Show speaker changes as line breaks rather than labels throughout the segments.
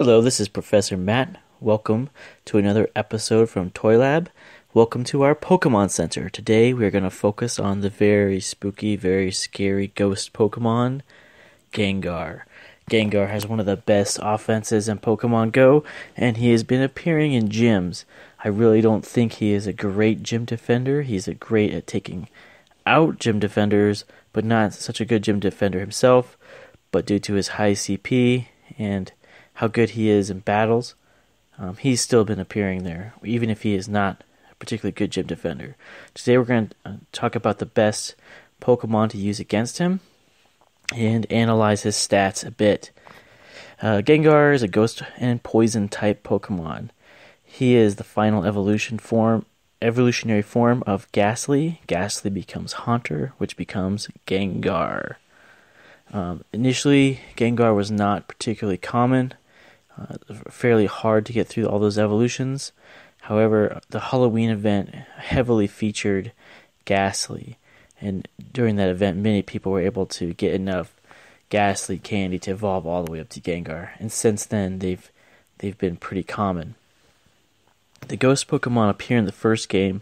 Hello, this is Professor Matt. Welcome to another episode from Toylab. Welcome to our Pokemon Center. Today we're going to focus on the very spooky, very scary ghost Pokemon, Gengar. Gengar has one of the best offenses in Pokemon Go, and he has been appearing in gyms. I really don't think he is a great gym defender. He's great at taking out gym defenders, but not such a good gym defender himself. But due to his high CP and how good he is in battles, he's still been appearing there, even if he is not a particularly good gym defender. Today we're going to talk about the best Pokemon to use against him and analyze his stats a bit. Gengar is a ghost and poison type Pokemon. He is the final evolutionary form of Ghastly. Ghastly becomes Haunter, which becomes Gengar. Initially, Gengar was not particularly common, fairly hard to get through all those evolutions. However, the Halloween event heavily featured Ghastly, and during that event, many people were able to get enough Ghastly candy to evolve all the way up to Gengar, and since then, they've been pretty common. The ghost Pokemon appear in the first game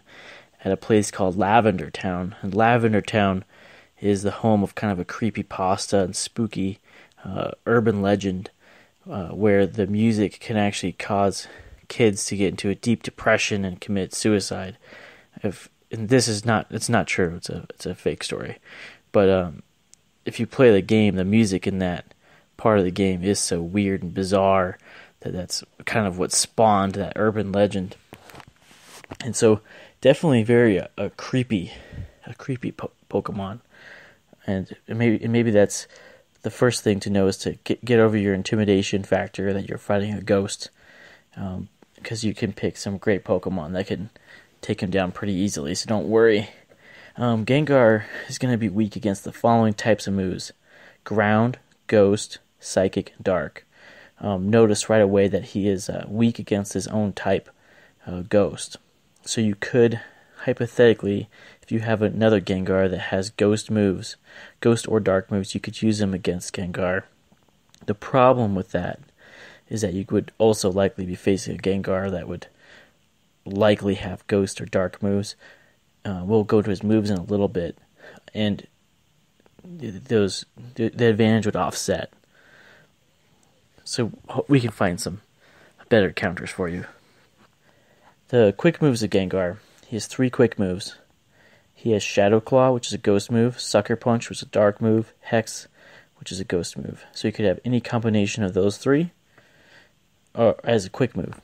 at a place called Lavender Town, and Lavender Town is the home of kind of a creepypasta and spooky urban legend where the music can actually cause kids to get into a deep depression and commit suicide. And this is not, it's not true. It's a fake story. But if you play the game, the music in that part of the game is so weird and bizarre that's kind of what spawned that urban legend. And so definitely very a creepy Pokemon. And maybe that's the first thing to know, is to get over your intimidation factor that you're fighting a ghost, because you can pick some great Pokemon that can take him down pretty easily, so don't worry. Gengar is going to be weak against the following types of moves: Ground, Ghost, Psychic, and Dark. Notice right away that he is weak against his own type, Ghost. So you could, hypothetically, if you have another Gengar that has Ghost moves, Ghost or Dark moves, you could use them against Gengar. The problem with that is that you would also likely be facing a Gengar that would likely have Ghost or Dark moves. We'll go to his moves in a little bit, and the advantage would offset. So we can find some better counters for you. The quick moves of Gengar. He has 3 quick moves. He has Shadow Claw, which is a ghost move, Sucker Punch, which is a dark move, Hex, which is a ghost move. So you could have any combination of those 3 as a quick move.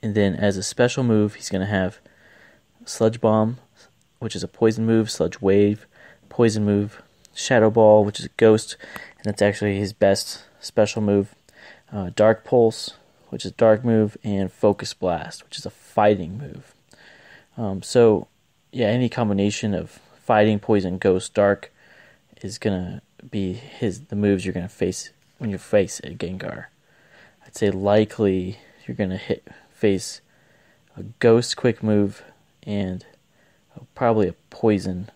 And then as a special move, he's going to have Sludge Bomb, which is a poison move, Sludge Wave, poison move, Shadow Ball, which is a ghost, and that's actually his best special move, Dark Pulse, which is a dark move, and Focus Blast, which is a fighting move. So, yeah, any combination of fighting, poison, ghost, dark is gonna be the moves you're gonna face when you face a Gengar. I'd say likely you're gonna face a ghost quick move and probably a poison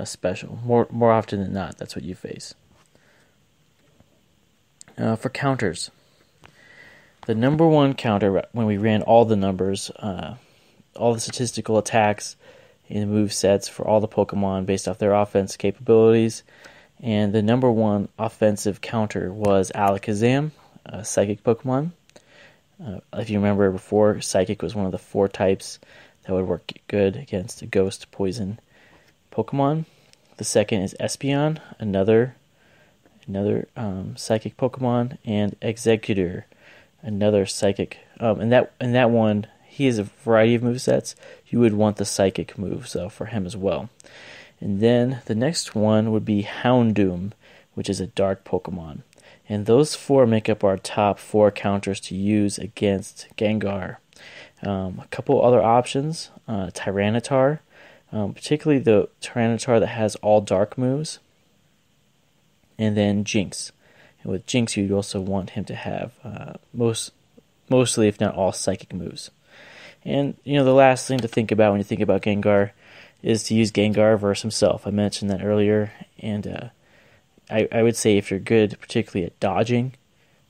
special. More often than not, that's what you face. For counters, the number one counter when we ran all the numbers, all the statistical attacks and move sets for all the Pokemon based off their offense capabilities, and the number one offensive counter was Alakazam, a Psychic Pokemon. If you remember before, Psychic was one of the 4 types that would work good against a Ghost Poison Pokemon. The second is Espeon, another Psychic Pokemon, and Executor, another Psychic. And that one, he has a variety of movesets. You would want the Psychic moves for him as well. And then the next one would be Houndoom, which is a Dark Pokemon. And those 4 make up our top 4 counters to use against Gengar. A couple other options: Tyranitar, particularly the Tyranitar that has all dark moves, and then Jinx. And with Jinx, you'd also want him to have mostly, if not all, psychic moves. And the last thing to think about when you think about Gengar is to use Gengar versus himself. I mentioned that earlier, and I would say if you're good, particularly at dodging,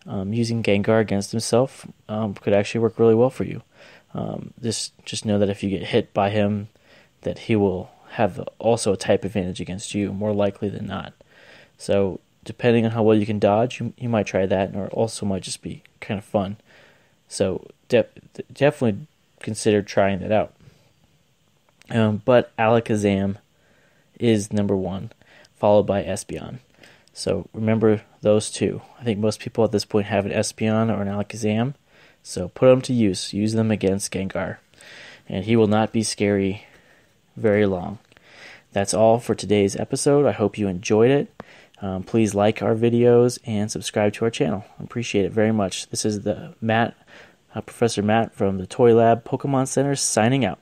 using Gengar against himself could actually work really well for you. Just know that if you get hit by him, that he will have also a type advantage against you, more likely than not. So depending on how well you can dodge, you might try that, or also might just be kind of fun. So definitely consider trying that out. But Alakazam is number one, followed by Espeon. So remember those two. I think most people at this point have an Espeon or an Alakazam. So put them to use. Use them against Gengar. And he will not be scary very long. That's all for today's episode. I hope you enjoyed it. Please like our videos and subscribe to our channel. I appreciate it very much. This is Professor Matt from the Toylab Pokemon Center signing out.